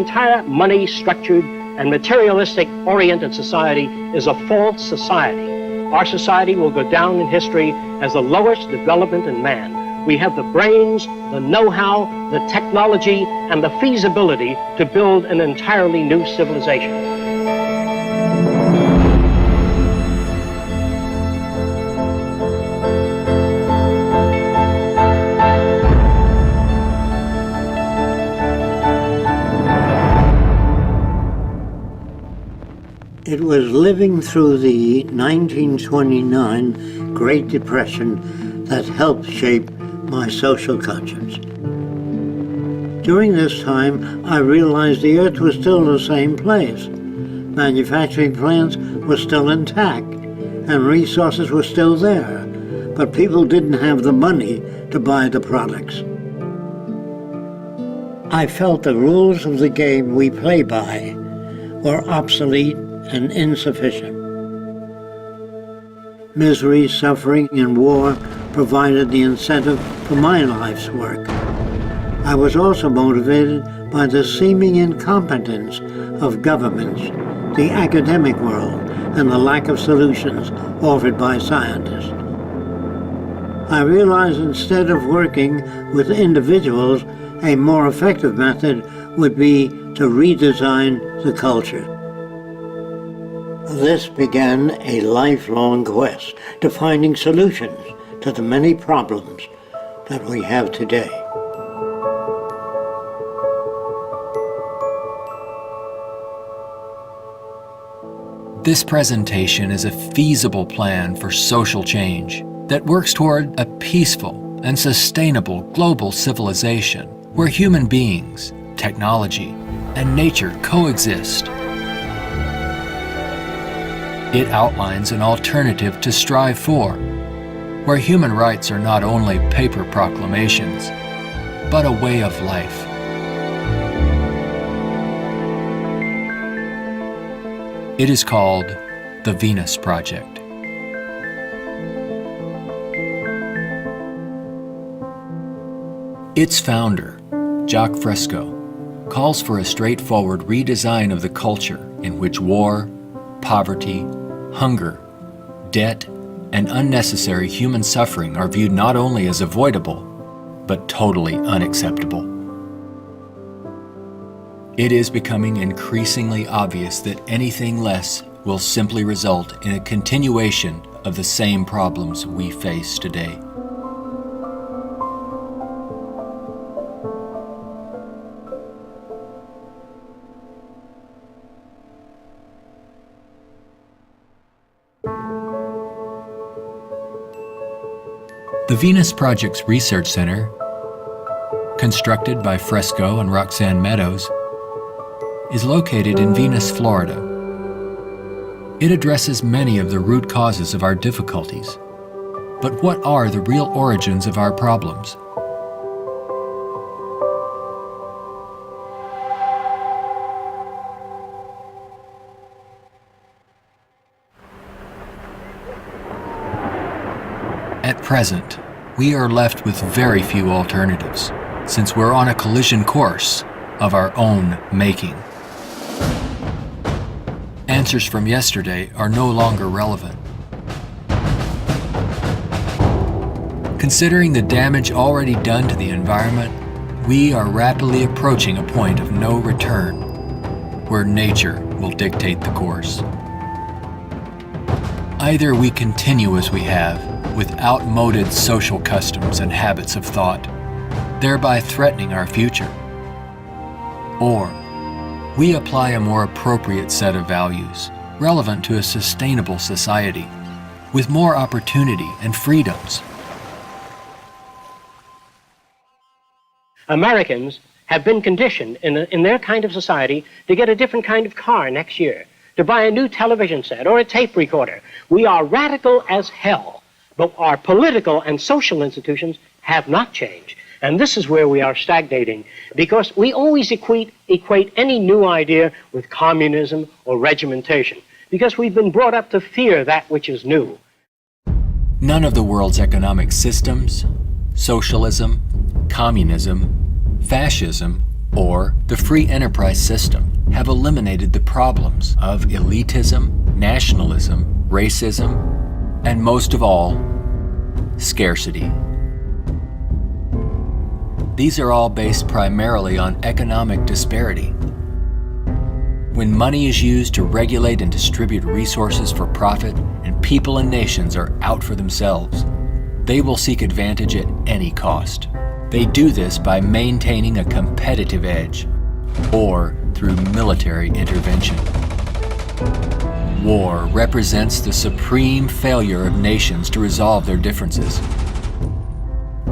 entire money-structured and materialistic-oriented society is a false society. Our society will go down in history as the lowest development in man. We have the brains, the know-how, the technology, and the feasibility to build an entirely new civilization. It was living through the 1929 Great Depression that helped shape my social conscience. During this time, I realized the Earth was still the same place. Manufacturing plants were still intact, and resources were still there, but people didn't have the money to buy the products. I felt the rules of the game we play by were obsolete and insufficient. Misery, suffering, and war provided the incentive for my life's work. I was also motivated by the seeming incompetence of governments, the academic world, and the lack of solutions offered by scientists. I realized instead of working with individuals, a more effective method would be to redesign the culture. This began a lifelong quest to finding solutions to the many problems that we have today. This presentation is a feasible plan for social change that works toward a peaceful and sustainable global civilization where human beings, technology, and nature coexist. It outlines an alternative to strive for, where human rights are not only paper proclamations, but a way of life. It is called the Venus Project. Its founder, Jacques Fresco, calls for a straightforward redesign of the culture in which war, poverty, hunger, debt, and unnecessary human suffering are viewed not only as avoidable, but totally unacceptable. It is becoming increasingly obvious that anything less will simply result in a continuation of the same problems we face today. The Venus Project's Research Center, constructed by Fresco and Roxanne Meadows, is located in Venus, Florida. It addresses many of the root causes of our difficulties. But what are the real origins of our problems? At present, we are left with very few alternatives, since we're on a collision course of our own making. Answers from yesterday are no longer relevant. Considering the damage already done to the environment, we are rapidly approaching a point of no return, where nature will dictate the course. Either we continue as we have, with outmoded social customs and habits of thought, thereby threatening our future, or we apply a more appropriate set of values, relevant to a sustainable society, with more opportunity and freedoms. Americans have been conditioned in their kind of society to get a different kind of car next year, to buy a new television set or a tape recorder. We are radical as hell, but our political and social institutions have not changed. And this is where we are stagnating, because we always equate any new idea with communism or regimentation, because we've been brought up to fear that which is new. None of the world's economic systems, socialism, communism, fascism, or the free enterprise system have eliminated the problems of elitism, nationalism, racism, and most of all, scarcity. These are all based primarily on economic disparity. When money is used to regulate and distribute resources for profit, and people and nations are out for themselves, they will seek advantage at any cost. They do this by maintaining a competitive edge, or through military intervention. War represents the supreme failure of nations to resolve their differences.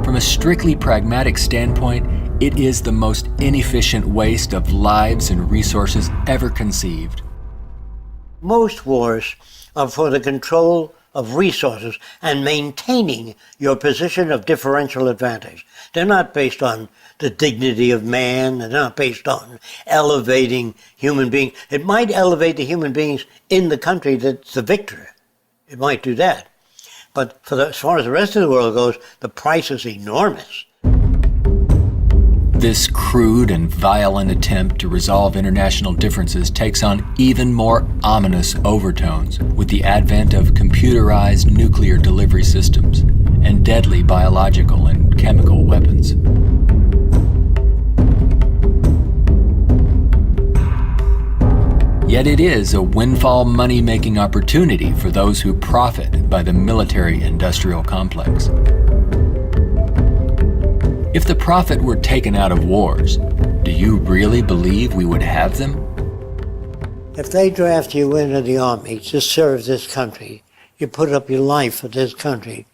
From a strictly pragmatic standpoint, it is the most inefficient waste of lives and resources ever conceived. Most wars are for the control of resources and maintaining your position of differential advantage. They're not based on the dignity of man. They're not based on elevating human beings. It might elevate the human beings in the country that's the victor. It might do that. But as far as the rest of the world goes, the price is enormous. This crude and violent attempt to resolve international differences takes on even more ominous overtones with the advent of computerized nuclear delivery systems and deadly biological and chemical weapons. Yet it is a windfall money-making opportunity for those who profit by the military-industrial complex. If the profit were taken out of wars, do you really believe we would have them? If they draft you into the army to serve this country, you put up your life for this country,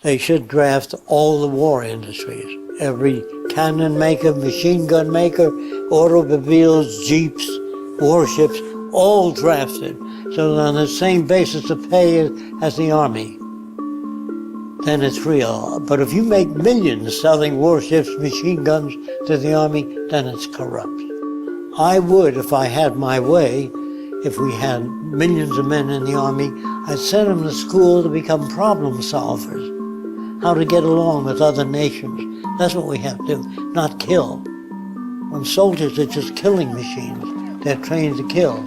they should draft all the war industries. Every cannon maker, machine gun maker, automobiles, jeeps, warships, all drafted, so that on the same basis of pay as the army. Then it's real. But if you make millions selling warships, machine guns to the army, then it's corrupt. I would, if I had my way, if we had millions of men in the army, I'd send them to school to become problem solvers, how to get along with other nations. That's what we have to do, not kill. When soldiers are just killing machines, they're trained to kill.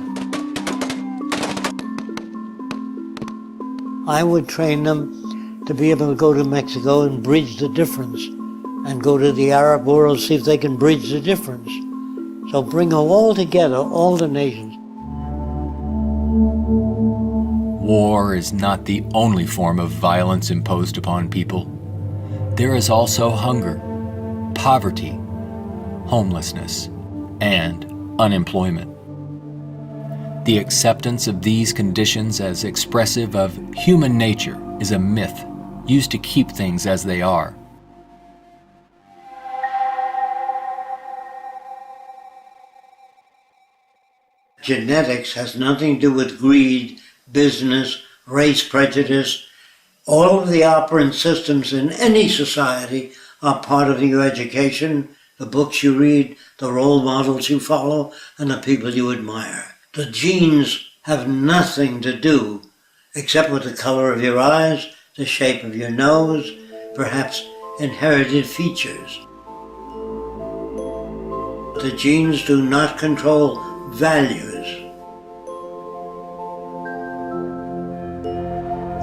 I would train them to be able to go to Mexico and bridge the difference, and go to the Arab world, see if they can bridge the difference. So bring them all together, all the nations. War is not the only form of violence imposed upon people. There is also hunger, poverty, homelessness, and unemployment. The acceptance of these conditions as expressive of human nature is a myth used to keep things as they are. Genetics has nothing to do with greed, business, race prejudice. All of the operant systems in any society are part of your education, the books you read, the role models you follow, and the people you admire. The genes have nothing to do except with the color of your eyes, the shape of your nose, perhaps inherited features. The genes do not control values.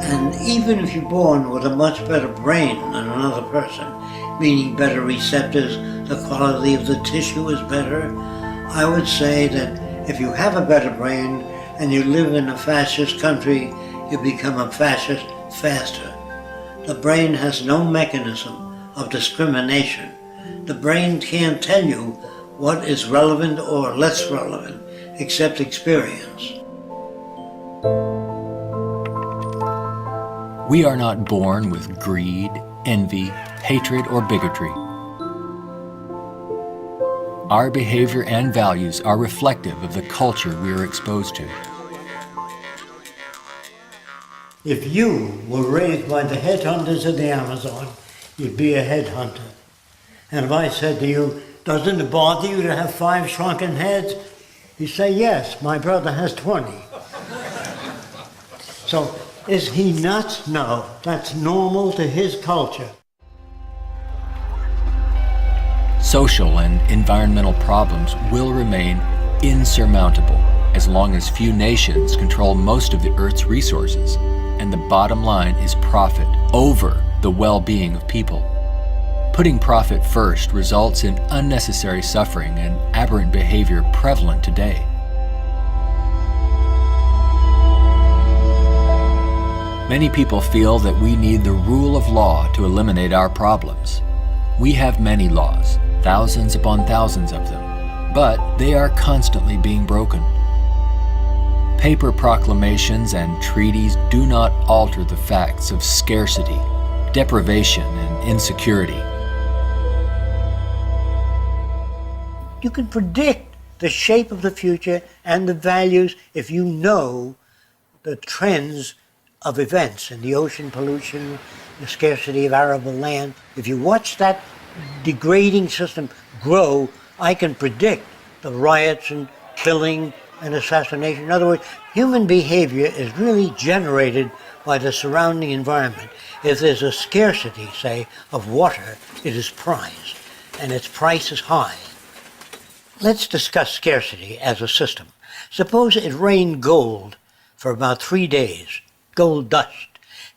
And even if you're born with a much better brain than another person, meaning better receptors, the quality of the tissue is better, I would say that if you have a better brain and you live in a fascist country, you become a fascist faster. The brain has no mechanism of discrimination. The brain can't tell you what is relevant or less relevant, except experience. We are not born with greed, envy, hatred, or bigotry. Our behavior and values are reflective of the culture we are exposed to. If you were raised by the headhunters of the Amazon, you'd be a headhunter. And if I said to you, doesn't it bother you to have 5 shrunken heads? You say, yes, my brother has 20. So, is he nuts? No, that's normal to his culture. social and environmental problems will remain insurmountable as long as few nations control most of the Earth's resources, and the bottom line is profit over the well-being of people. Putting profit first results in unnecessary suffering and aberrant behavior prevalent today. Many people feel that we need the rule of law to eliminate our problems. We have many laws, thousands upon thousands of them, but they are constantly being broken. Paper proclamations and treaties do not alter the facts of scarcity, deprivation, and insecurity. You can predict the shape of the future and the values if you know the trends of events in the ocean pollution, the scarcity of arable land. If you watch that degrading system grow, I can predict the riots and killing and assassination. In other words, human behavior is really generated by the surrounding environment. If there's a scarcity, say, of water, it is prized, and its price is high. Let's discuss scarcity as a system. Suppose it rained gold for about 3 days, gold dust.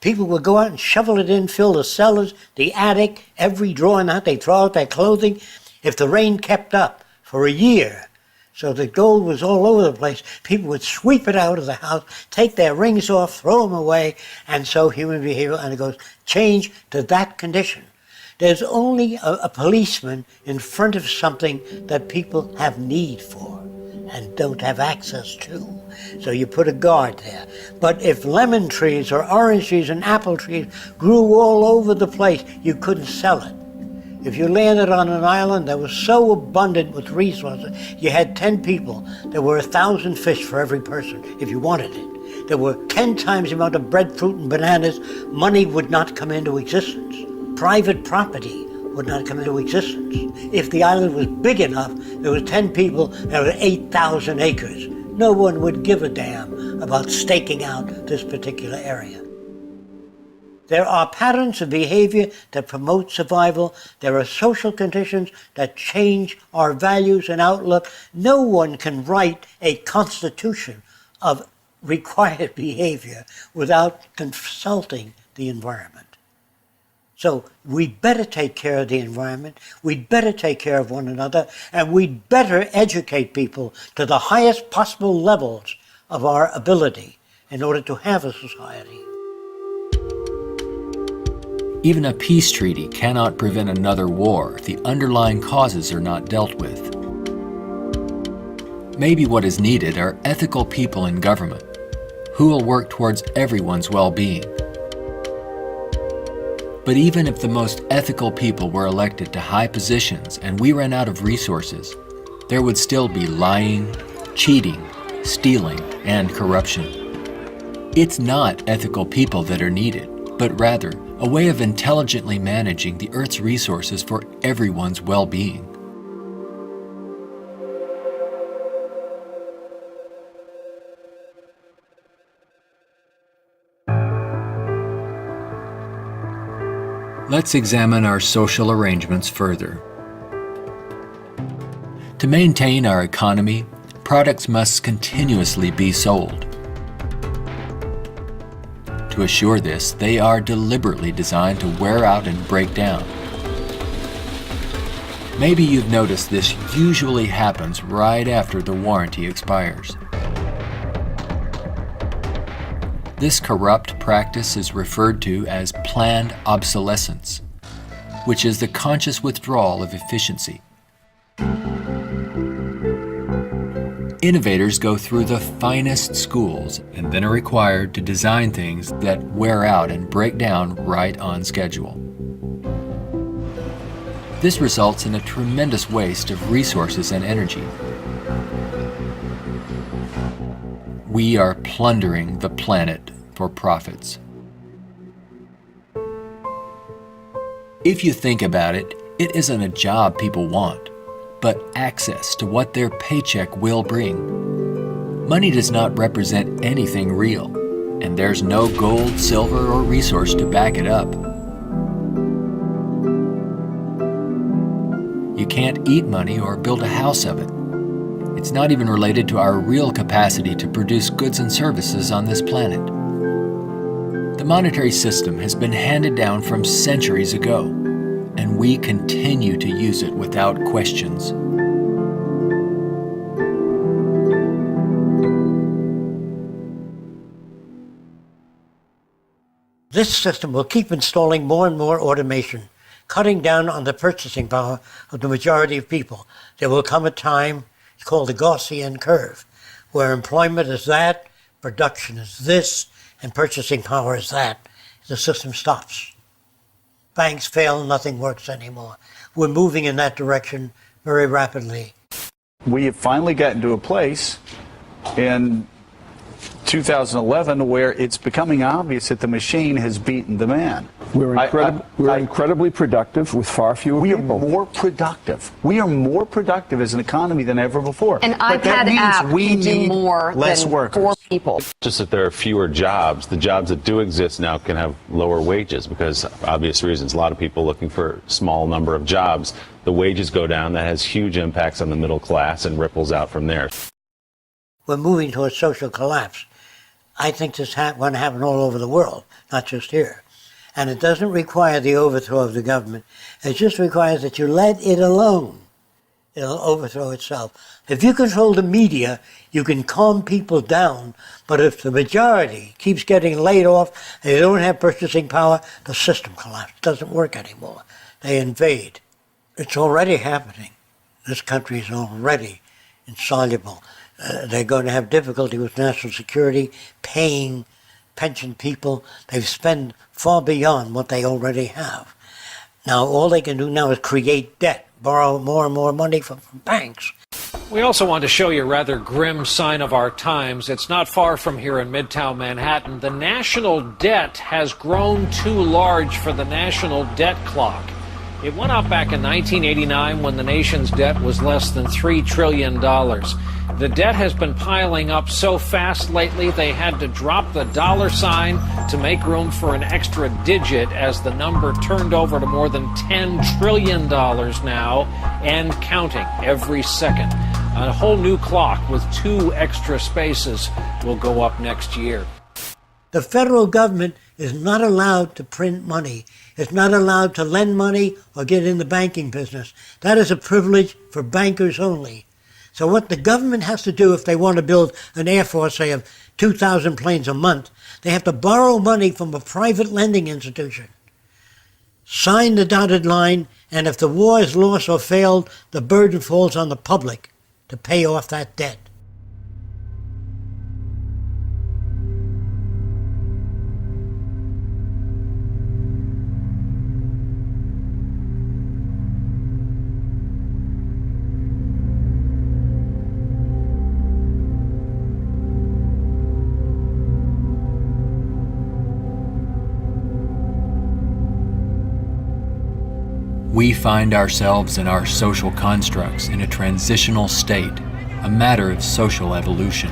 People would go out and shovel it in, fill the cellars, the attic, every drawer in the house. They'd throw out their clothing. If the rain kept up for a year, so the gold was all over the place, people would sweep it out of the house, take their rings off, throw them away, and so human behavior undergoes change to that condition. There's only a policeman in front of something that people have need for and don't have access to. So you put a guard there. But if lemon trees or orange trees and apple trees grew all over the place, you couldn't sell it. If you landed on an island that was so abundant with resources, you had 10 people, there were 1,000 fish for every person if you wanted it. There were 10 times the amount of breadfruit and bananas, money would not come into existence. Private property would not come into existence. If the island was big enough, there were 10 people, there were 8,000 acres. No one would give a damn about staking out this particular area. There are patterns of behavior that promote survival. There are social conditions that change our values and outlook. No one can write a constitution of required behavior without consulting the environment. So we'd better take care of the environment, we'd better take care of one another, and we'd better educate people to the highest possible levels of our ability in order to have a society. Even a peace treaty cannot prevent another war if the underlying causes are not dealt with. Maybe what is needed are ethical people in government who will work towards everyone's well-being. But even if the most ethical people were elected to high positions and we ran out of resources, there would still be lying, cheating, stealing, and corruption. It's not ethical people that are needed, but rather a way of intelligently managing the Earth's resources for everyone's well-being. Let's examine our social arrangements further. To maintain our economy, products must continuously be sold. To assure this, they are deliberately designed to wear out and break down. Maybe you've noticed this usually happens right after the warranty expires. This corrupt practice is referred to as planned obsolescence, which is the conscious withdrawal of efficiency. Innovators go through the finest schools and then are required to design things that wear out and break down right on schedule. This results in a tremendous waste of resources and energy. We are plundering the planet for profits. If you think about it, it isn't a job people want, but access to what their paycheck will bring. Money does not represent anything real, and there's no gold, silver, or resource to back it up. You can't eat money or build a house of it. It's not even related to our real capacity to produce goods and services on this planet. The monetary system has been handed down from centuries ago, and we continue to use it without questions. This system will keep installing more and more automation, cutting down on the purchasing power of the majority of people. There will come a time, it's called the Gaussian curve, where employment is that, production is this, and purchasing power is that. The system stops. Banks fail, nothing works anymore. We're moving in that direction very rapidly. We have finally gotten to a place in 2011 where it's becoming obvious that the machine has beaten the man. We're incredibly productive with far fewer people. We are more productive. We are more productive as an economy than ever before. An iPad app can do more less than workers. 4 people. Just that there are fewer jobs. The jobs that do exist now can have lower wages because of obvious reasons. A lot of people looking for a small number of jobs. The wages go down. That has huge impacts on the middle class and ripples out from there. We're moving towards social collapse. I think this is going to happen all over the world, not just here. And it doesn't require the overthrow of the government. It just requires that you let it alone. It'll overthrow itself. If you control the media, you can calm people down. But if the majority keeps getting laid off and they don't have purchasing power, the system collapses. It doesn't work anymore. They invade. It's already happening. This country is already insoluble. They're going to have difficulty with national security, paying pension people. They've spent far beyond what they already have. Now, all they can do now is create debt, borrow more and more money from banks. We also want to show you a rather grim sign of our times. It's not far from here in Midtown Manhattan. The national debt has grown too large for the national debt clock. It went up back in 1989 when the nation's debt was less than $3 trillion. The debt has been piling up so fast lately they had to drop the dollar sign to make room for an extra digit as the number turned over to more than $10 trillion now and counting every second. A whole new clock with 2 extra spaces will go up next year. The federal government is not allowed to print money. It's not allowed to lend money or get in the banking business. That is a privilege for bankers only. So what the government has to do if they want to build an air force, say, of 2,000 planes a month, they have to borrow money from a private lending institution, sign the dotted line, and if the war is lost or failed, the burden falls on the public to pay off that debt. We find ourselves and our social constructs in a transitional state, a matter of social evolution.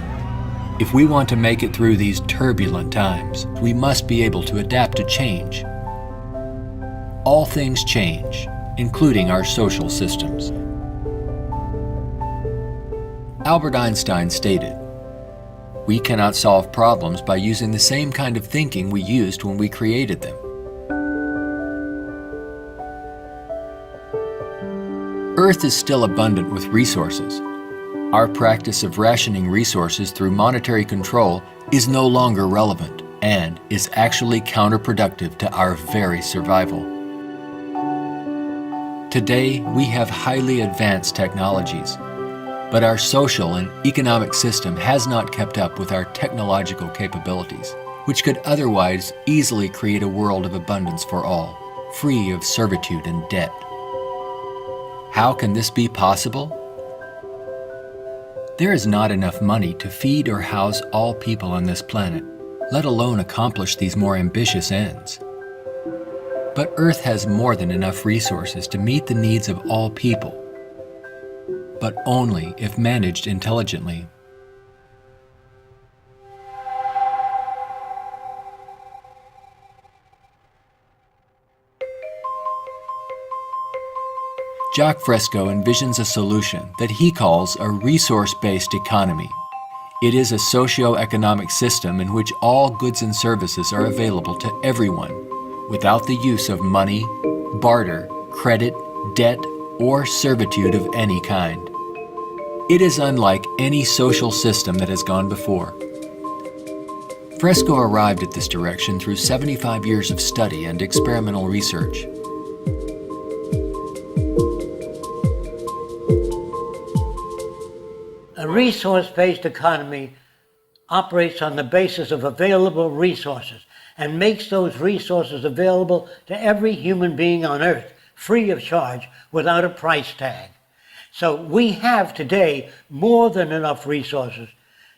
If we want to make it through these turbulent times, we must be able to adapt to change. All things change, including our social systems. Albert Einstein stated, "We cannot solve problems by using the same kind of thinking we used when we created them." Earth is still abundant with resources. Our practice of rationing resources through monetary control is no longer relevant and is actually counterproductive to our very survival. Today, we have highly advanced technologies, but our social and economic system has not kept up with our technological capabilities, which could otherwise easily create a world of abundance for all, free of servitude and debt. How can this be possible? There is not enough money to feed or house all people on this planet, let alone accomplish these more ambitious ends. But Earth has more than enough resources to meet the needs of all people, but only if managed intelligently. Jacques Fresco envisions a solution that he calls a resource-based economy. It is a socio-economic system in which all goods and services are available to everyone, without the use of money, barter, credit, debt, or servitude of any kind. It is unlike any social system that has gone before. Fresco arrived at this direction through 75 years of study and experimental research. A resource-based economy operates on the basis of available resources and makes those resources available to every human being on earth, free of charge, without a price tag. So we have today more than enough resources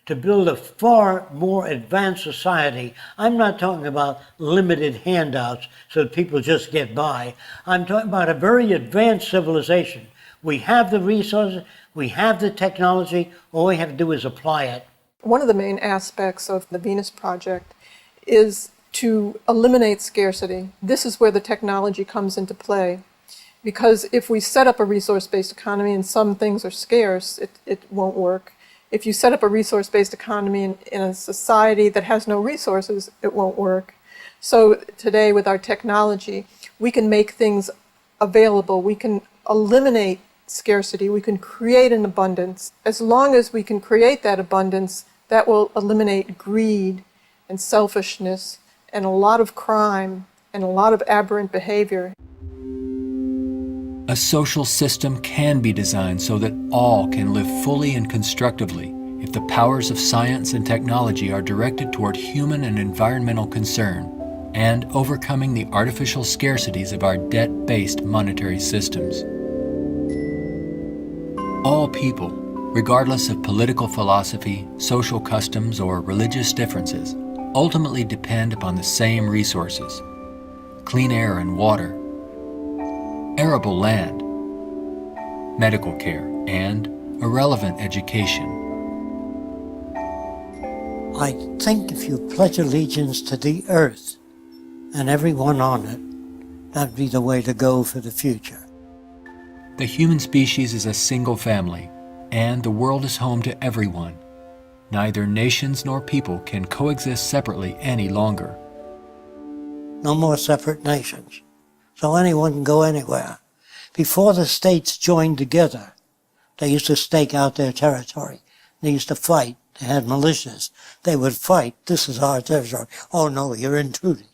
to build a far more advanced society. I'm not talking about limited handouts so that people just get by. I'm talking about a very advanced civilization. We have the resources, we have the technology, all we have to do is apply it. One of the main aspects of the Venus Project is to eliminate scarcity. This is where the technology comes into play. Because if we set up a resource-based economy and some things are scarce, it won't work. If you set up a resource-based economy in a society that has no resources, it won't work. So today with our technology, we can make things available. We can eliminate scarcity. We can create an abundance. As long as we can create that abundance, that will eliminate greed and selfishness and a lot of crime and a lot of aberrant behavior. A social system can be designed so that all can live fully and constructively if the powers of science and technology are directed toward human and environmental concern and overcoming the artificial scarcities of our debt-based monetary systems. All people, regardless of political philosophy, social customs, or religious differences, ultimately depend upon the same resources: clean air and water, arable land, medical care, and a relevant education. I think if you pledge allegiance to the earth and everyone on it, that'd be the way to go for the future. The human species is a single family, and the world is home to everyone. Neither nations nor people can coexist separately any longer. No more separate nations, so anyone can go anywhere. Before the states joined together, they used to stake out their territory. They used to fight. They had militias. They would fight. This is our territory. Oh no, you're intruding.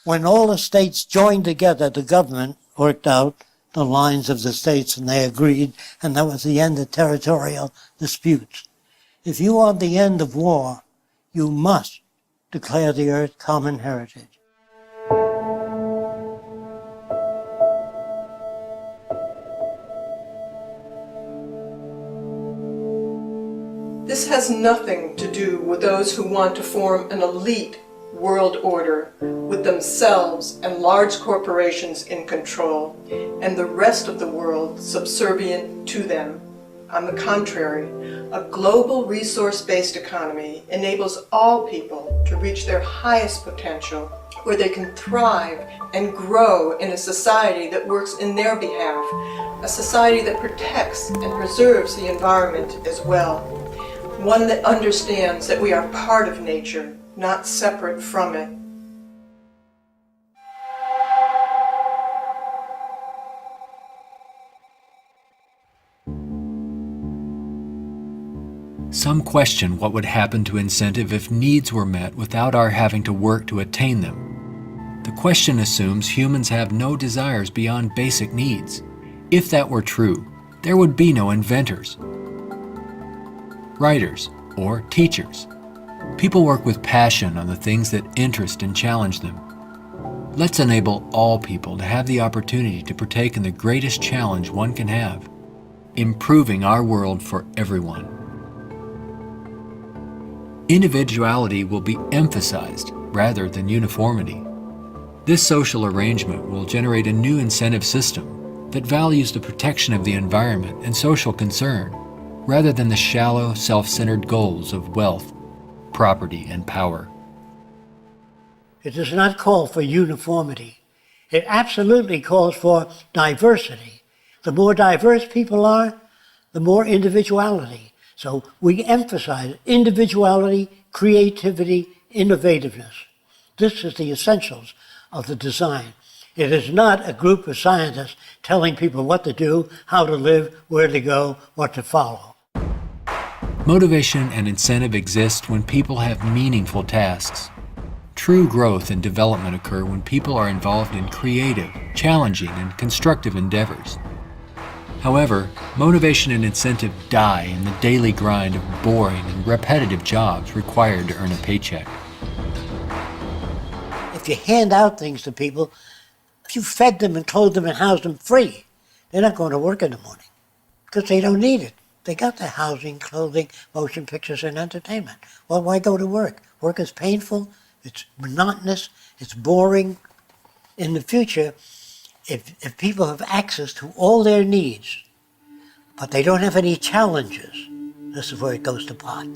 When all the states joined together, the government worked out the lines of the states and they agreed, and that was the end of territorial disputes. If you want the end of war, you must declare the earth common heritage. This has nothing to do with those who want to form an elite world order with themselves and large corporations in control and the rest of the world subservient to them. On the contrary, a global resource-based economy enables all people to reach their highest potential, where they can thrive and grow in a society that works in their behalf, a society that protects and preserves the environment as well, one that understands that we are part of nature, not separate from it. Some question what would happen to incentive if needs were met without our having to work to attain them. The question assumes humans have no desires beyond basic needs. If that were true, there would be no inventors, writers, or teachers. People work with passion on the things that interest and challenge them. Let's enable all people to have the opportunity to partake in the greatest challenge one can have, improving our world for everyone. Individuality will be emphasized rather than uniformity. This social arrangement will generate a new incentive system that values the protection of the environment and social concern, rather than the shallow, self-centered goals of wealth, property, and power. It does not call for uniformity. It absolutely calls for diversity. The more diverse people are, the more individuality. So we emphasize individuality, creativity, innovativeness. This is the essentials of the design. It is not a group of scientists telling people what to do, how to live, where to go, what to follow. Motivation and incentive exist when people have meaningful tasks. True growth and development occur when people are involved in creative, challenging, and constructive endeavors. However, motivation and incentive die in the daily grind of boring and repetitive jobs required to earn a paycheck. If you hand out things to people, if you fed them and clothed them and housed them free, they're not going to work in the morning because they don't need it. They got their housing, clothing, motion pictures, and entertainment. Well, why go to work? Work is painful, it's monotonous, it's boring. In the future, if people have access to all their needs, but they don't have any challenges, this is where it goes to pot.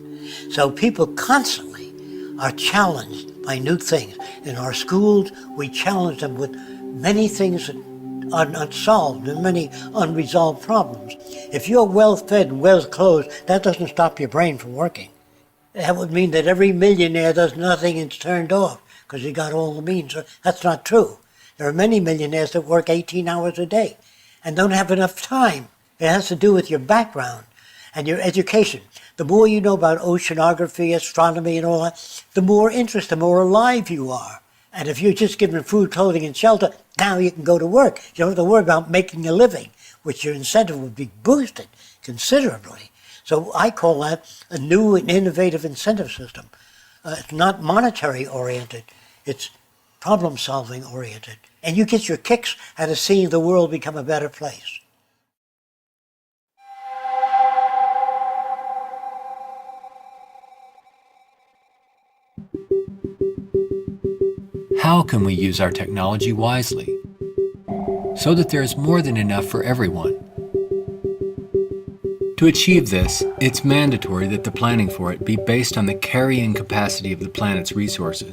So people constantly are challenged by new things. In our schools, we challenge them with many things that are not solved and many unresolved problems. If you're well fed and well clothed, that doesn't stop your brain from working. That would mean that every millionaire does nothing and is turned off because he got all the means. That's not true. There are many millionaires that work 18 hours a day and don't have enough time. It has to do with your background and your education. The more you know about oceanography, astronomy, and all that, the more interest, the more alive you are. And if you're just given food, clothing, and shelter, now you can go to work. You don't have to worry about making a living, which your incentive would be boosted considerably. So I call that a new and innovative incentive system. It's not monetary oriented, it's problem solving oriented. And you get your kicks out of seeing the world become a better place. How can we use our technology wisely so that there is more than enough for everyone? To achieve this, it's mandatory that the planning for it be based on the carrying capacity of the planet's resources.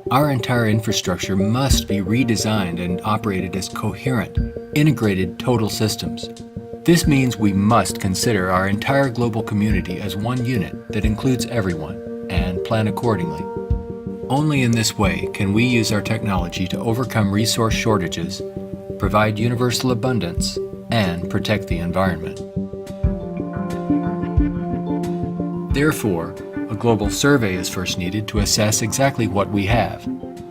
Our entire infrastructure must be redesigned and operated as coherent, integrated total systems. This means we must consider our entire global community as one unit that includes everyone, and plan accordingly. Only in this way can we use our technology to overcome resource shortages, provide universal abundance, and protect the environment. Therefore, a global survey is first needed to assess exactly what we have.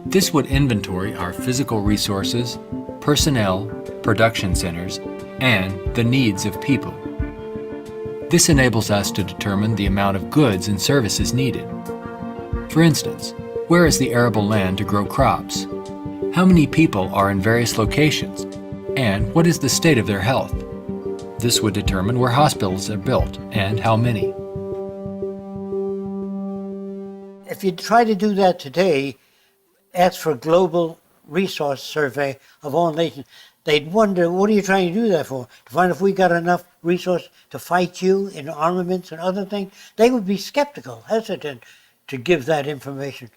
This would inventory our physical resources, personnel, production centers, and the needs of people. This enables us to determine the amount of goods and services needed. For instance, where is the arable land to grow crops? How many people are in various locations? And what is the state of their health? This would determine where hospitals are built and how many. If you try to do that today, ask for a global resource survey of all nations, they'd wonder, what are you trying to do that for? To find if we got enough resource to fight you in armaments and other things? They would be skeptical, hesitant to give that information.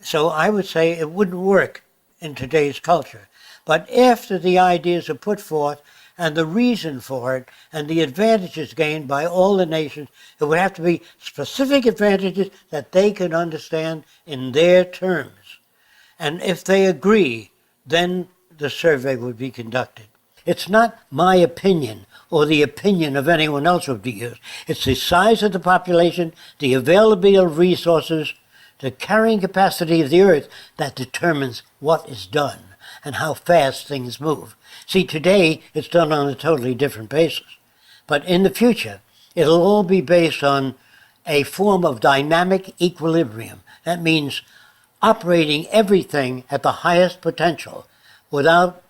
So I would say it wouldn't work in today's culture. But after the ideas are put forth and the reason for it and the advantages gained by all the nations, it would have to be specific advantages that they can understand in their terms. And if they agree, then the survey would be conducted. It's not my opinion or the opinion of anyone else would be used. It's the size of the population, the availability of resources, the carrying capacity of the earth that determines what is done and how fast things move. See, today it's done on a totally different basis. But in the future, it'll all be based on a form of dynamic equilibrium. That means operating everything at the highest potential without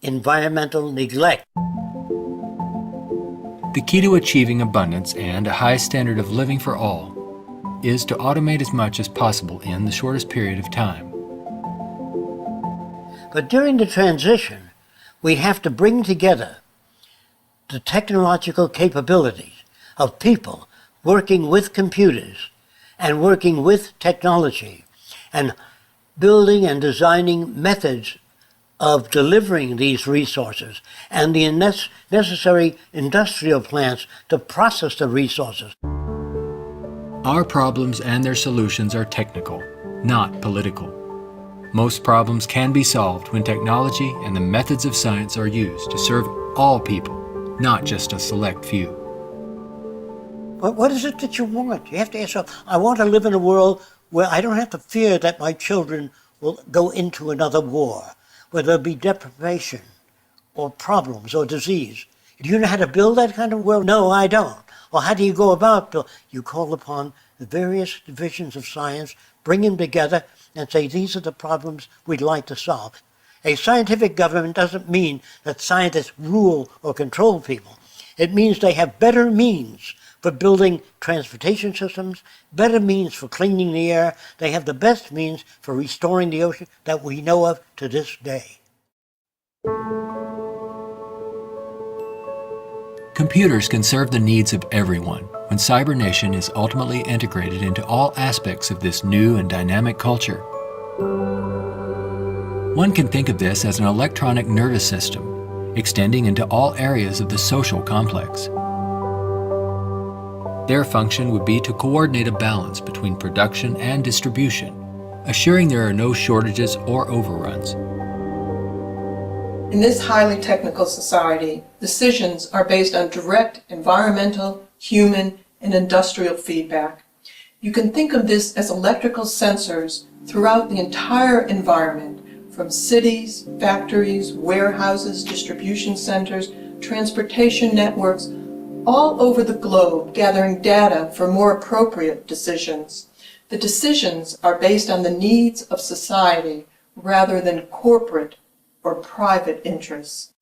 environmental neglect. The key to achieving abundance and a high standard of living for all is to automate as much as possible in the shortest period of time. But during the transition, we have to bring together the technological capabilities of people working with computers and working with technology and building and designing methods of delivering these resources and the necessary industrial plants to process the resources. Our problems and their solutions are technical, not political. Most problems can be solved when technology and the methods of science are used to serve all people, not just a select few. But what is it that you want? You have to ask yourself, I want to live in a world where I don't have to fear that my children will go into another war, where there'll be deprivation or problems or disease. Do you know how to build that kind of world? No, I don't. Well, how do you go about building? You call upon the various divisions of science, bring them together, and say, these are the problems we'd like to solve. A scientific government doesn't mean that scientists rule or control people. It means they have better means for building transportation systems, better means for cleaning the air. They have the best means for restoring the ocean that we know of to this day. Computers can serve the needs of everyone when cybernation is ultimately integrated into all aspects of this new and dynamic culture. One can think of this as an electronic nervous system, extending into all areas of the social complex. Their function would be to coordinate a balance between production and distribution, assuring there are no shortages or overruns. In this highly technical society, decisions are based on direct environmental, human, and industrial feedback. You can think of this as electrical sensors throughout the entire environment, from cities, factories, warehouses, distribution centers, transportation networks, all over the globe, gathering data for more appropriate decisions. The decisions are based on the needs of society rather than corporate or private interests.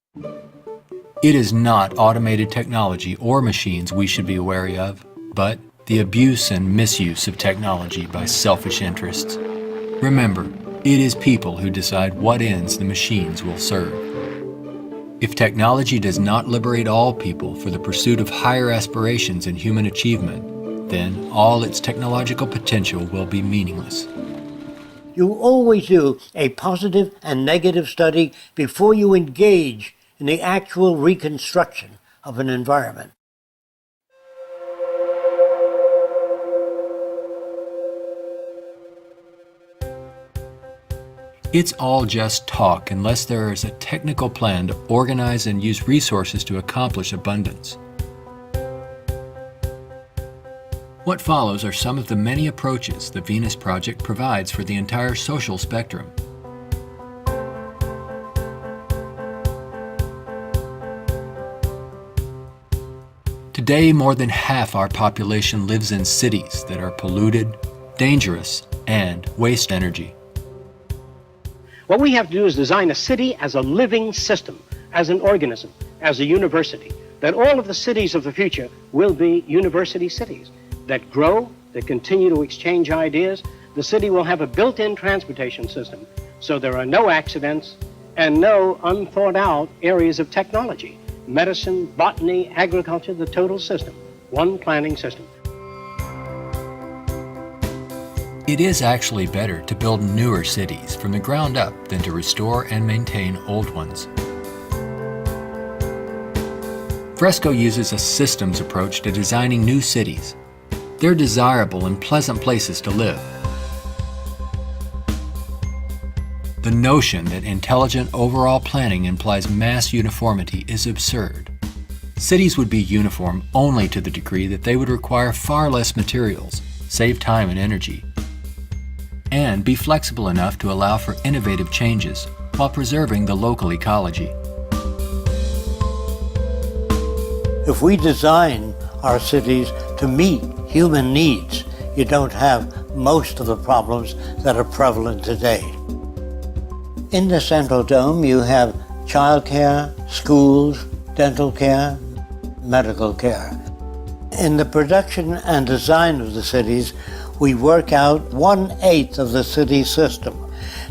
It is not automated technology or machines we should be wary of, but the abuse and misuse of technology by selfish interests. Remember, it is people who decide what ends the machines will serve. If technology does not liberate all people for the pursuit of higher aspirations in human achievement, then all its technological potential will be meaningless. You always do a positive and negative study before you engage in the actual reconstruction of an environment. It's all just talk unless there is a technical plan to organize and use resources to accomplish abundance. What follows are some of the many approaches the Venus Project provides for the entire social spectrum. Today, more than half our population lives in cities that are polluted, dangerous, and waste energy. What we have to do is design a city as a living system, as an organism, as a university, that all of the cities of the future will be university cities that grow, that continue to exchange ideas. The city will have a built-in transportation system, so there are no accidents and no unthought out areas of technology. Medicine, botany, agriculture, the total system, one planning system. It is actually better to build newer cities from the ground up than to restore and maintain old ones. Fresco uses a systems approach to designing new cities. They're desirable and pleasant places to live. The notion that intelligent overall planning implies mass uniformity is absurd. Cities would be uniform only to the degree that they would require far less materials, save time and energy, and be flexible enough to allow for innovative changes while preserving the local ecology. If we design our cities to meet human needs, you don't have most of the problems that are prevalent today. In the Central Dome, you have childcare, schools, dental care, medical care. In the production and design of the cities, we work out 1/8 of the city system,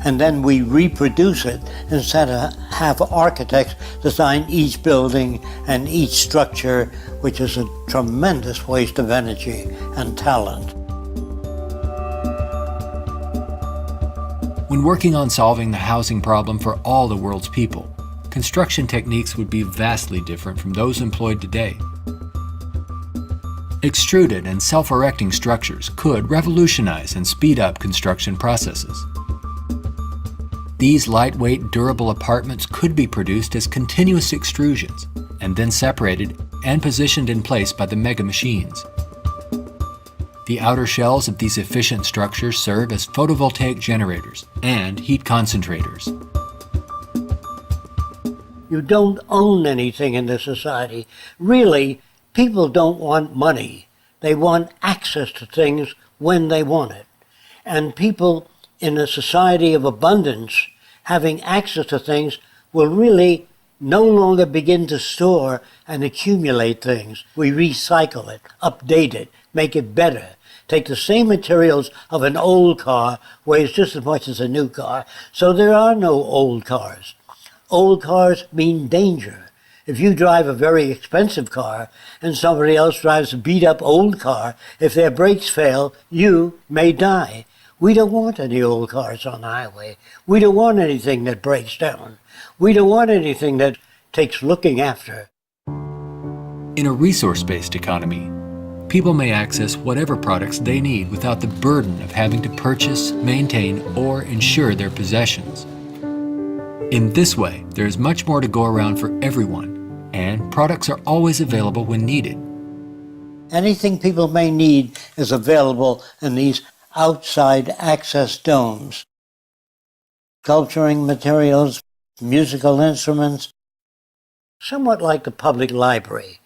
and then we reproduce it instead of have architects design each building and each structure, which is a tremendous waste of energy and talent. When working on solving the housing problem for all the world's people, construction techniques would be vastly different from those employed today. Extruded and self-erecting structures could revolutionize and speed up construction processes. These lightweight, durable apartments could be produced as continuous extrusions and then separated and positioned in place by the mega machines. The outer shells of these efficient structures serve as photovoltaic generators and heat concentrators. You don't own anything in this society. Really, people don't want money. They want access to things when they want it. And people in a society of abundance having access to things will really no longer begin to store and accumulate things. We recycle it, update it, make it better. Take the same materials of an old car, weighs just as much as a new car, so there are no old cars. Old cars mean danger. If you drive a very expensive car and somebody else drives a beat-up old car, if their brakes fail, you may die. We don't want any old cars on the highway. We don't want anything that breaks down. We don't want anything that takes looking after. In a resource-based economy, people may access whatever products they need without the burden of having to purchase, maintain, or insure their possessions. In this way, there is much more to go around for everyone, and products are always available when needed. Anything people may need is available in these outside access domes. Sculpturing materials, musical instruments, somewhat like the public library.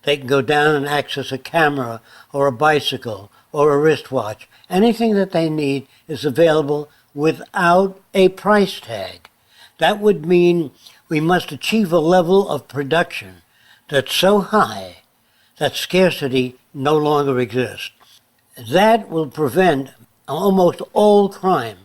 They can go down and access a camera or a bicycle or a wristwatch. Anything that they need is available without a price tag. That would mean we must achieve a level of production that's so high that scarcity no longer exists. That will prevent almost all crime.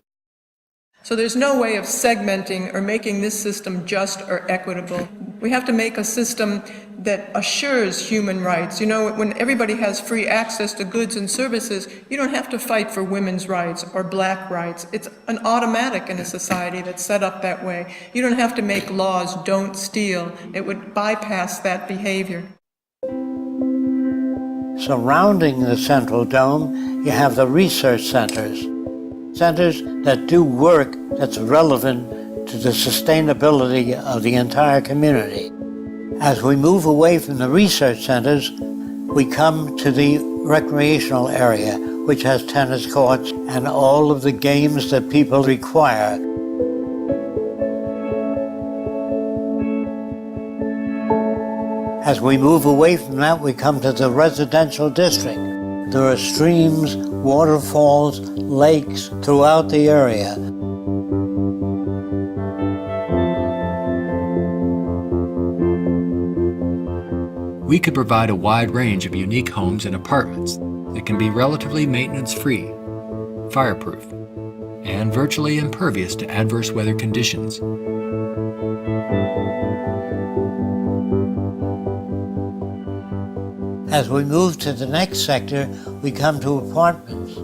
So there's no way of segmenting or making this system just or equitable. We have to make a system that assures human rights. You know, when everybody has free access to goods and services, you don't have to fight for women's rights or black rights. It's an automatic in a society that's set up that way. You don't have to make laws, don't steal. It would bypass that behavior. Surrounding the central dome, you have the research centers. Centers that do work that's relevant to the sustainability of the entire community. As we move away from the research centers, we come to the recreational area, which has tennis courts and all of the games that people require. As we move away from that, we come to the residential district. There are streams, waterfalls, lakes throughout the area. We could provide a wide range of unique homes and apartments that can be relatively maintenance-free, fireproof, and virtually impervious to adverse weather conditions. As we move to the next sector, we come to apartments.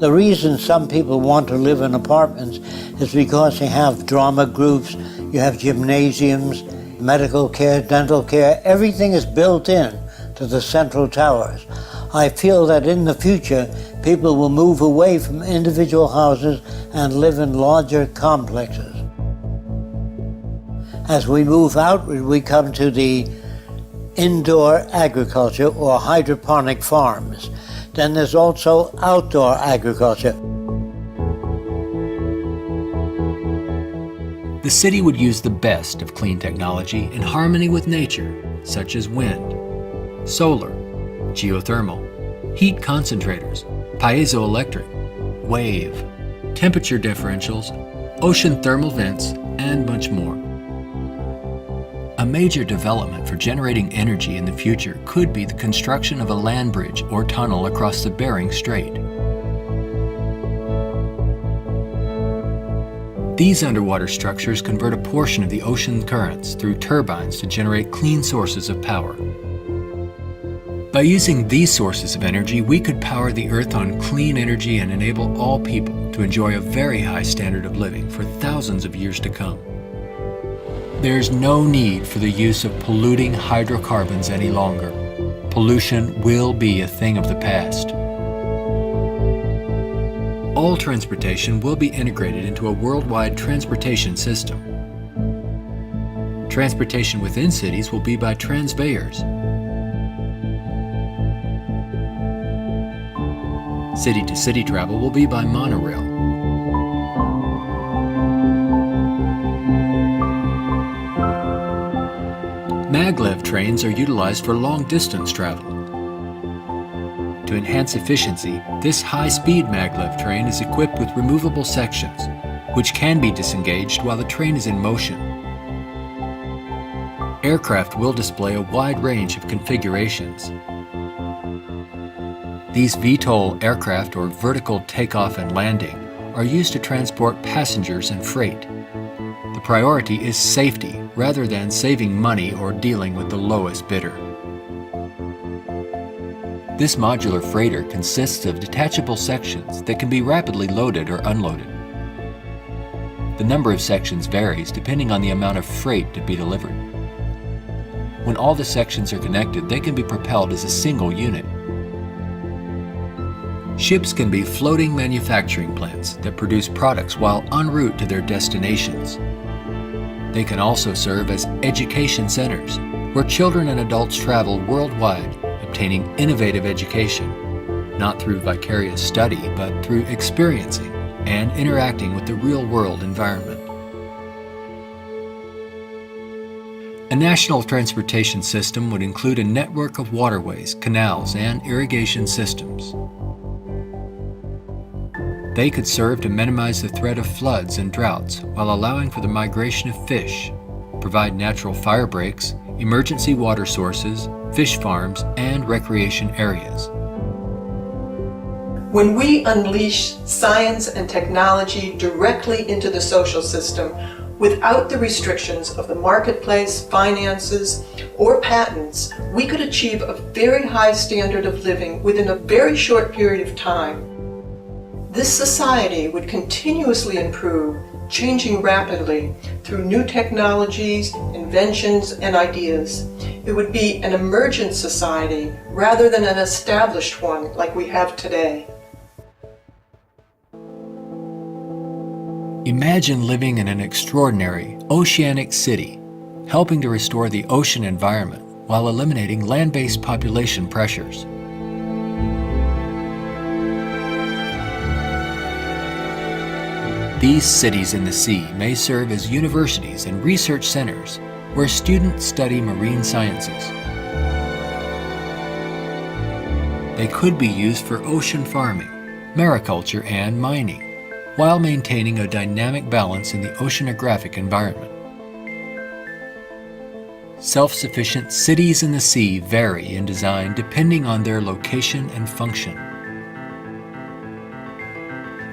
The reason some people want to live in apartments is because you have drama groups, you have gymnasiums, medical care, dental care, everything is built in to the central towers. I feel that in the future, people will move away from individual houses and live in larger complexes. As we move outward, we come to the indoor agriculture or hydroponic farms. Then there's also outdoor agriculture. The city would use the best of clean technology in harmony with nature, such as wind, solar, geothermal, heat concentrators, piezoelectric, wave, temperature differentials, ocean thermal vents, and much more. A major development for generating energy in the future could be the construction of a land bridge or tunnel across the Bering Strait. These underwater structures convert a portion of the ocean currents through turbines to generate clean sources of power. By using these sources of energy, we could power the Earth on clean energy and enable all people to enjoy a very high standard of living for thousands of years to come. There's no need for the use of polluting hydrocarbons any longer. Pollution will be a thing of the past. All transportation will be integrated into a worldwide transportation system. Transportation within cities will be by transveyors. City-to-city travel will be by monorail. Maglev trains are utilized for long-distance travel. To enhance efficiency, this high-speed maglev train is equipped with removable sections, which can be disengaged while the train is in motion. Aircraft will display a wide range of configurations. These VTOL aircraft, or vertical takeoff and landing, are used to transport passengers and freight. The priority is safety rather than saving money or dealing with the lowest bidder. This modular freighter consists of detachable sections that can be rapidly loaded or unloaded. The number of sections varies depending on the amount of freight to be delivered. When all the sections are connected, they can be propelled as a single unit. Ships can be floating manufacturing plants that produce products while en route to their destinations. They can also serve as education centers, where children and adults travel worldwide, obtaining innovative education, not through vicarious study, but through experiencing and interacting with the real-world environment. A national transportation system would include a network of waterways, canals, and irrigation systems. They could serve to minimize the threat of floods and droughts while allowing for the migration of fish, provide natural fire breaks, emergency water sources, fish farms, and recreation areas. When we unleash science and technology directly into the social system without the restrictions of the marketplace, finances, or patents, we could achieve a very high standard of living within a very short period of time. This society would continuously improve, changing rapidly through new technologies, inventions, and ideas. It would be an emergent society rather than an established one like we have today. Imagine living in an extraordinary oceanic city, helping to restore the ocean environment while eliminating land-based population pressures. These cities in the sea may serve as universities and research centers where students study marine sciences. They could be used for ocean farming, mariculture, and mining, while maintaining a dynamic balance in the oceanographic environment. Self-sufficient cities in the sea vary in design depending on their location and function.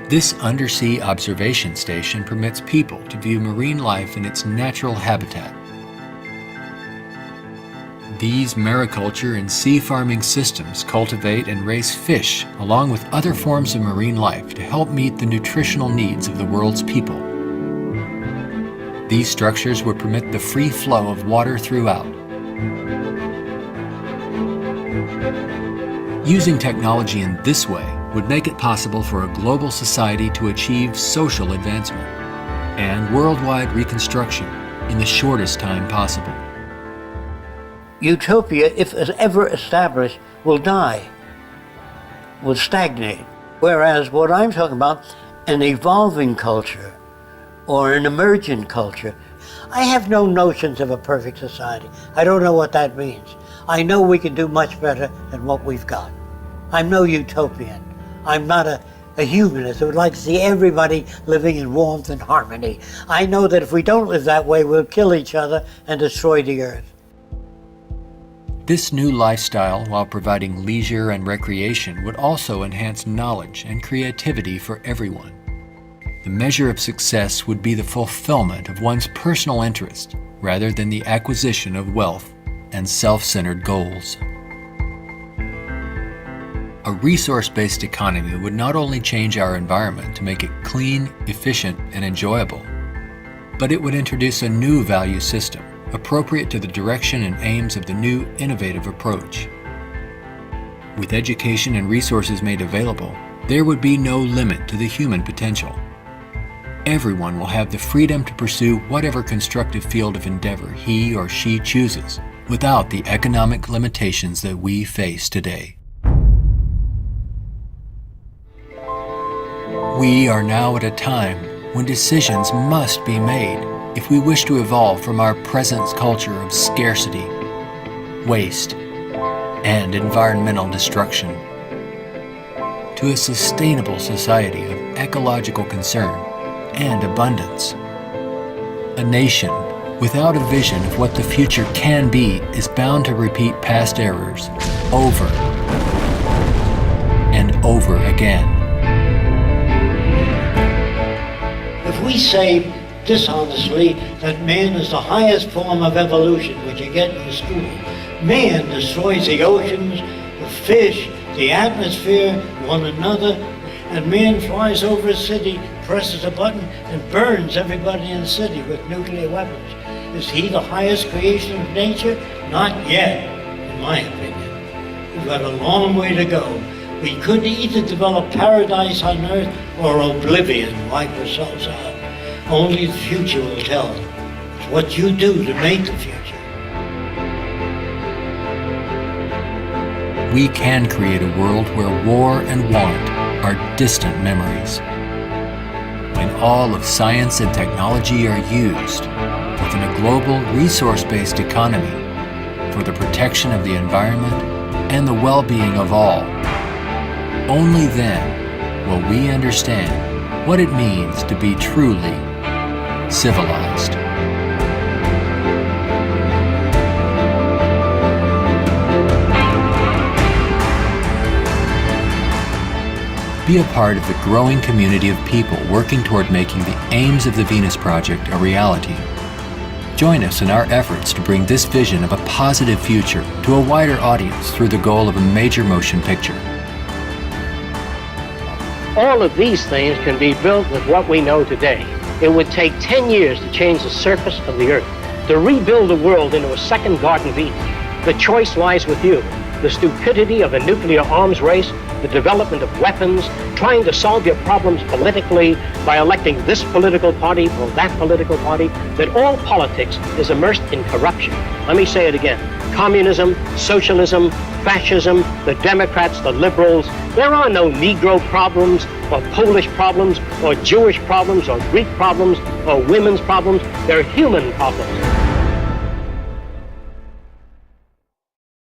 This undersea observation station permits people to view marine life in its natural habitat. These mariculture and sea farming systems cultivate and raise fish along with other forms of marine life to help meet the nutritional needs of the world's people. These structures would permit the free flow of water throughout. Using technology in this way would make it possible for a global society to achieve social advancement and worldwide reconstruction in the shortest time possible. Utopia, if ever established, will die, will stagnate. Whereas what I'm talking about, an evolving culture or an emergent culture, I have no notions of a perfect society. I don't know what that means. I know we can do much better than what we've got. I'm no utopian. I'm not a humanist who would like to see everybody living in warmth and harmony. I know that if we don't live that way, we'll kill each other and destroy the earth. This new lifestyle, while providing leisure and recreation, would also enhance knowledge and creativity for everyone. The measure of success would be the fulfillment of one's personal interest, rather than the acquisition of wealth and self-centered goals. A resource-based economy would not only change our environment to make it clean, efficient, and enjoyable, but it would introduce a new value system, appropriate to the direction and aims of the new innovative approach. With education and resources made available, there would be no limit to the human potential. Everyone will have the freedom to pursue whatever constructive field of endeavor he or she chooses, without the economic limitations that we face today. We are now at a time when decisions must be made if we wish to evolve from our present culture of scarcity, waste, and environmental destruction to a sustainable society of ecological concern and abundance. A nation without a vision of what the future can be is bound to repeat past errors over and over again. If we say dishonestly that man is the highest form of evolution, which you get in school, man destroys the oceans, the fish, the atmosphere, one another, and man flies over a city, presses a button, and burns everybody in the city with nuclear weapons. Is he the highest creation of nature? Not yet, in my opinion. We've got a long way to go. We could either develop paradise on earth or oblivion, wipe ourselves out. Only the future will tell. It's what you do to make the future. We can create a world where war and want are distant memories. When all of science and technology are used within a global resource-based economy for the protection of the environment and the well-being of all, only then will we understand what it means to be truly civilized. Be a part of the growing community of people working toward making the aims of the Venus Project a reality. Join us in our efforts to bring this vision of a positive future to a wider audience through the goal of a major motion picture. All of these things can be built with what we know today. It would take 10 years to change the surface of the earth, to rebuild the world into a second Garden of Eden. The choice lies with you. The stupidity of a nuclear arms race, the development of weapons, trying to solve your problems politically by electing this political party or that political party, that all politics is immersed in corruption. Let me say it again. Communism, socialism, fascism, the Democrats, the liberals, there are no Negro problems or Polish problems or Jewish problems or Greek problems or women's problems. They're human problems.